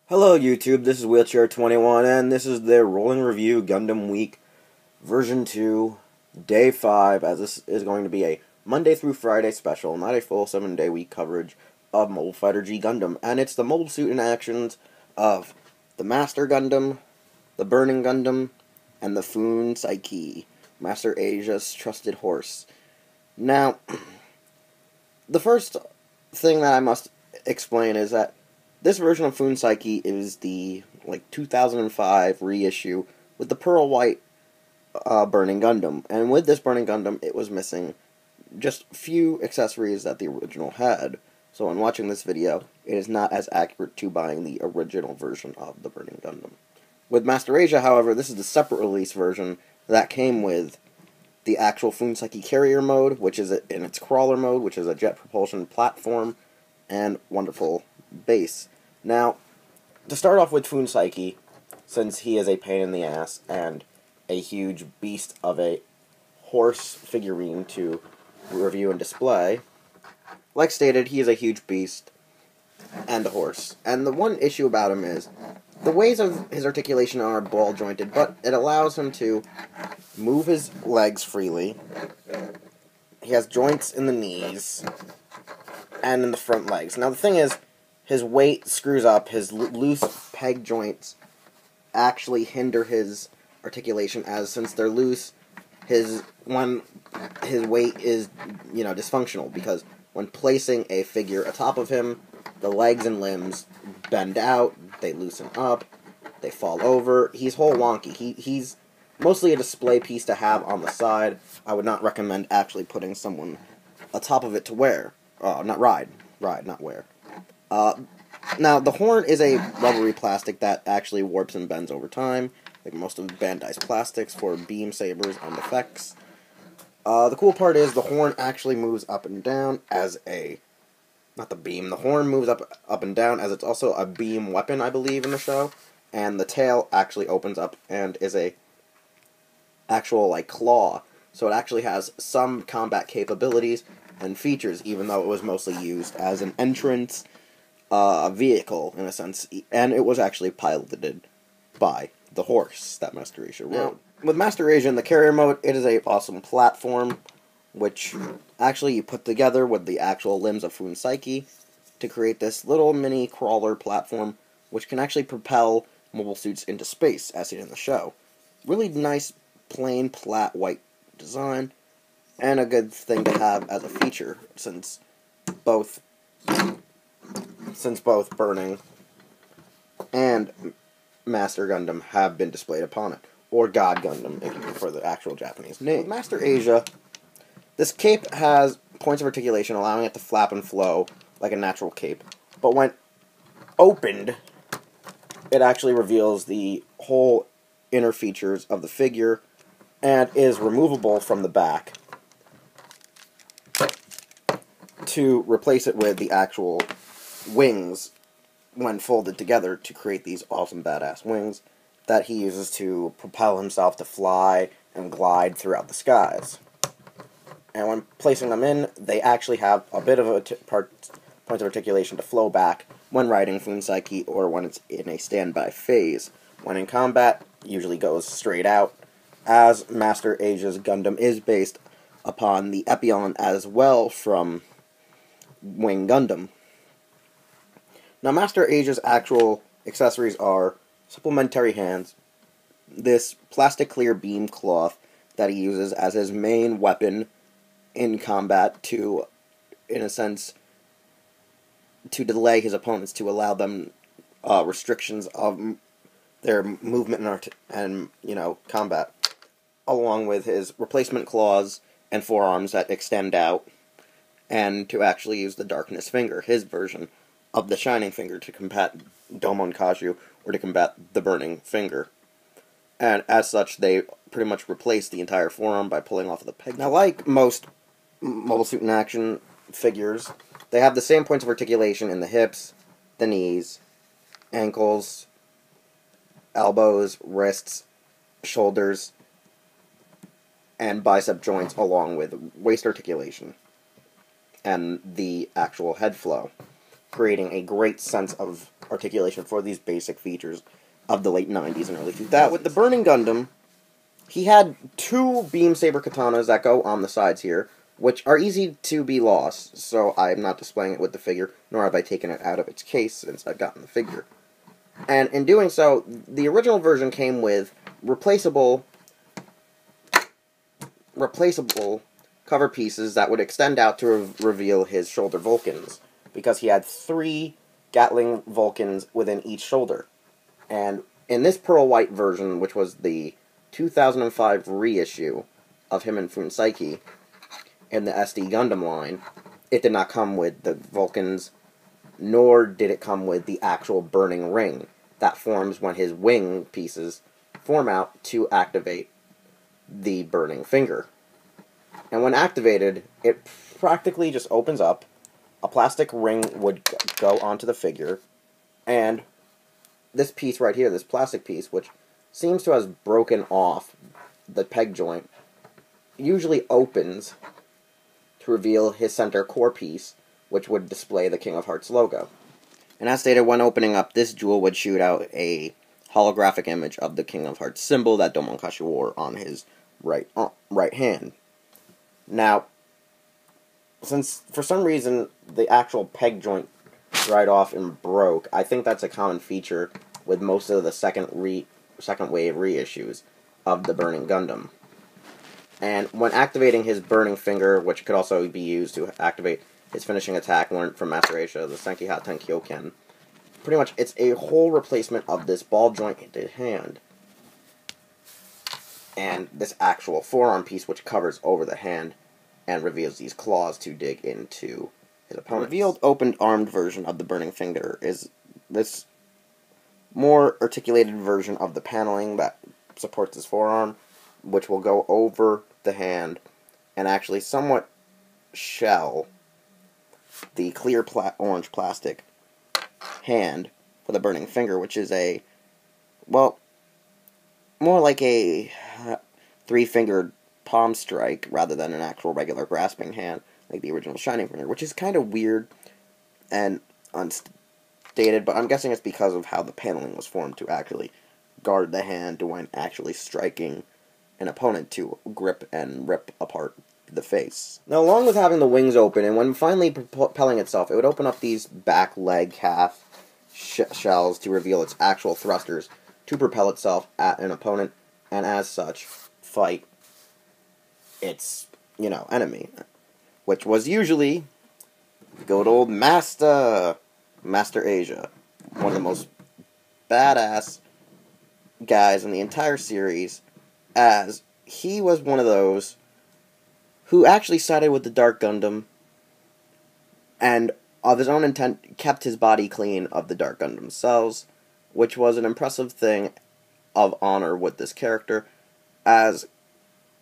Hello YouTube, this is Wheelchair21 and this is the rolling review Gundam Week version 2, day 5, as this is going to be a Monday through Friday special, not a full 7-day week coverage of Mobile Fighter G Gundam. And it's the mobile suit in actions of the Master Gundam, the Burning Gundam, and the Fuun Saiki, Master Asia's trusted horse. Now, the first thing that I must explain is that this version of Fuun Saiki is the 2005 reissue with the pearl white Burning Gundam, and with this Burning Gundam, it was missing just few accessories that the original had. So, when watching this video, it is not as accurate to buying the original version of the Burning Gundam. With Master Asia, however, this is the separate release version that came with the actual Fuunsaiki carrier mode, which is in its crawler mode, which is a jet propulsion platform, and wonderful base. Now, to start off with Fuunsaiki, since he is a pain in the ass and a huge beast of a horse figurine to review and display, like stated, he is a huge beast and a horse. And the one issue about him is the ways of his articulation are ball-jointed, but it allows him to move his legs freely. He has joints in the knees and in the front legs. Now, the thing is, his weight screws up, his loose peg joints actually hinder his articulation, as since they're loose, his weight is, dysfunctional, because when placing a figure atop of him, the legs and limbs bend out, they loosen up, they fall over. He's whole wonky. He's mostly a display piece to have on the side. I would not recommend actually putting someone atop of it to wear. Not ride, not wear. Now, the horn is a rubbery plastic that actually warps and bends over time, like most of Bandai's plastics for beam sabers and effects. The cool part is the horn actually moves up and down as a... Not the beam, the horn moves up and down as it's also a beam weapon, I believe, in the show. And the tail actually opens up and is a actual, claw. So it actually has some combat capabilities and features, even though it was mostly used as an entrance vehicle, in a sense, and it was actually piloted by the horse that Master Asia rode. Now, with Master Asia in the carrier mode, it is a awesome platform, which actually you put together with the actual limbs of Fuunsaiki to create this little mini crawler platform, which can actually propel mobile suits into space, as seen in the show. Really nice, plain, flat, white design, and a good thing to have as a feature, since both Burning and Master Gundam have been displayed upon it, or God Gundam, if you prefer the actual Japanese name. With Master Asia, this cape has points of articulation, allowing it to flap and flow like a natural cape, but when opened, it actually reveals the whole inner features of the figure, and is removable from the back to replace it with the actual wings when folded together to create these awesome badass wings that he uses to propel himself to fly and glide throughout the skies. And when placing them in, they actually have a bit of a point of articulation to flow back when riding Fuunsaiki or when it's in a standby phase. When in combat, usually goes straight out, as Master Asia's Gundam is based upon the Epion as well from Wing Gundam. Now, Master Asia's actual accessories are supplementary hands, this plastic clear beam cloth that he uses as his main weapon in combat to, in a sense, to delay his opponents, to allow them restrictions of their movement and combat, along with his replacement claws and forearms that extend out, and to actually use the Darkness Finger, his version of the Shining Finger, to combat Domon Kaju, or to combat the Burning Finger. And as such, they pretty much replace the entire forearm by pulling off of the peg. Now, like most mobile suit in action figures, they have the same points of articulation in the hips, the knees, ankles, elbows, wrists, shoulders, and bicep joints, along with waist articulation and the actual head flow, creating a great sense of articulation for these basic features of the late 90s and early 2000s. With the Burning Gundam, he had two beam saber katanas that go on the sides here, which are easy to be lost, so I'm not displaying it with the figure, nor have I taken it out of its case since I've gotten the figure. And in doing so, the original version came with replaceable cover pieces that would extend out to reveal his shoulder Vulcans, because he had 3 Gatling Vulcans within each shoulder. And in this pearl white version, which was the 2005 reissue of him and Fuun Saiki in the SD Gundam line, it did not come with the Vulcans, nor did it come with the actual burning ring that forms when his wing pieces form out to activate the burning finger. And when activated, it practically just opens up, a plastic ring would go onto the figure, and this piece right here, this plastic piece, which seems to have broken off the peg joint, usually opens to reveal his center core piece, which would display the King of Hearts logo. And as stated, when opening up, this jewel would shoot out a holographic image of the King of Hearts symbol that Domon wore on his right hand. Now, since for some reason the actual peg joint dried off and broke, I think that's a common feature with most of the second wave reissues of the Burning Gundam. And when activating his burning finger, which could also be used to activate his finishing attack learned from Master Raijo, the Senki Ten Kyoken, pretty much it's a whole replacement of this ball jointed hand and this actual forearm piece which covers over the hand and reveals these claws to dig into his opponent. The revealed opened armed version of the burning finger is this more articulated version of the paneling that supports his forearm, which will go over the hand and actually somewhat shell the clear orange plastic hand for the burning finger, which is a, well, more like a 3-fingered palm strike rather than an actual regular grasping hand like the original Shining Finger, which is kind of weird and unstated, but I'm guessing it's because of how the paneling was formed to actually guard the hand when actually striking an opponent to grip and rip apart the face. Now, along with having the wings open, and when finally propelling itself, it would open up these back leg calf shells to reveal its actual thrusters to propel itself at an opponent, and as such, fight its, enemy. Which was usually the good old Master Asia, one of the most badass guys in the entire series, as he was one of those who actually sided with the Dark Gundam, and of his own intent kept his body clean of the Dark Gundam cells, which was an impressive thing of honor with this character, as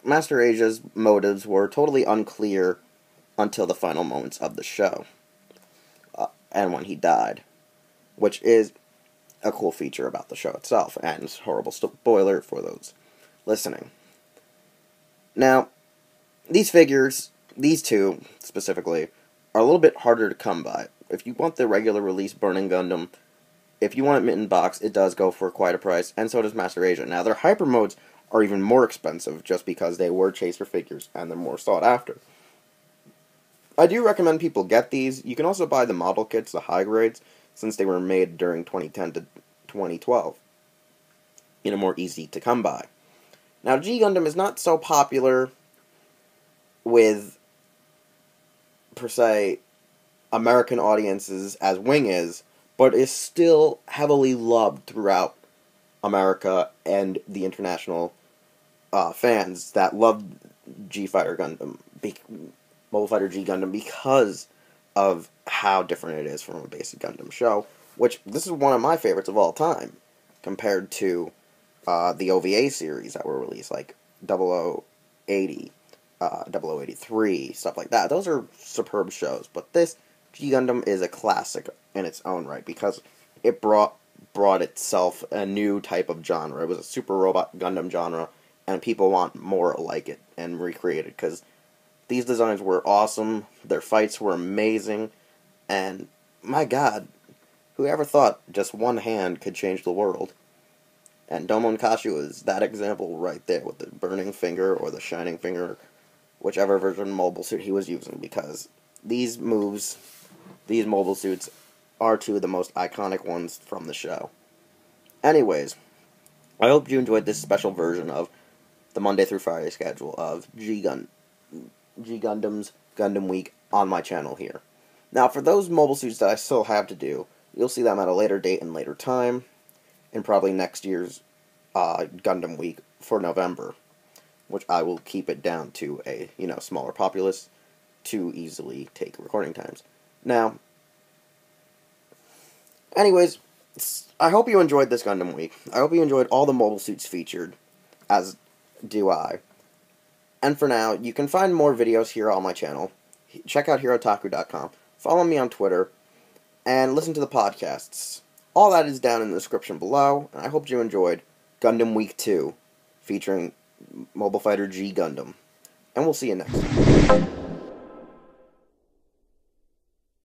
Master Asia's motives were totally unclear until the final moments of the show, and when he died, which is a cool feature about the show itself, and horrible spoiler for those listening. Now, these figures, these two specifically, are a little bit harder to come by. If you want the regular release Burning Gundam, if you want it mint in box, it does go for quite a price, and so does Master Asia. Now, their hyper modes are even more expensive just because they were chaser figures and they're more sought after. I do recommend people get these. You can also buy the model kits, the high grades, since they were made during 2010 to 2012, in a more easy to come by. Now, G Gundam is not so popular with, per se, American audiences as Wing is, but is still heavily loved throughout America and the international fans that love G Fighter Gundam, Mobile Fighter G Gundam, because of how different it is from a basic Gundam show, which this is one of my favorites of all time, compared to the OVA series that were released, like 0080, 0083, stuff like that. Those are superb shows, but this G Gundam is a classic in its own right, because it brought itself a new type of genre. It was a super robot Gundam genre, and people want more like it and recreate it, because these designs were awesome, their fights were amazing, and my god, Whoever thought just one hand could change the world? And Domon Kashu is that example right there, with the burning finger or the shining finger, whichever version mobile suit he was using, because these moves, these mobile suits, are two of the most iconic ones from the show. Anyways, I hope you enjoyed this special version of the Monday through Friday schedule of G Gundam's Gundam Week on my channel here. Now, for those mobile suits that I still have to do, you'll see them at a later date and later time, and probably next year's Gundam Week for November, which I will keep it down to a, smaller populace to easily take recording times. Now, anyways, I hope you enjoyed this Gundam Week. I hope you enjoyed all the mobile suits featured, as do I. And for now, you can find more videos here on my channel. Check out Hirotaku.com. Follow me on Twitter, and listen to the podcasts. All that is down in the description below, and I hope you enjoyed Gundam Week II, featuring Mobile Fighter G Gundam. And we'll see you next time.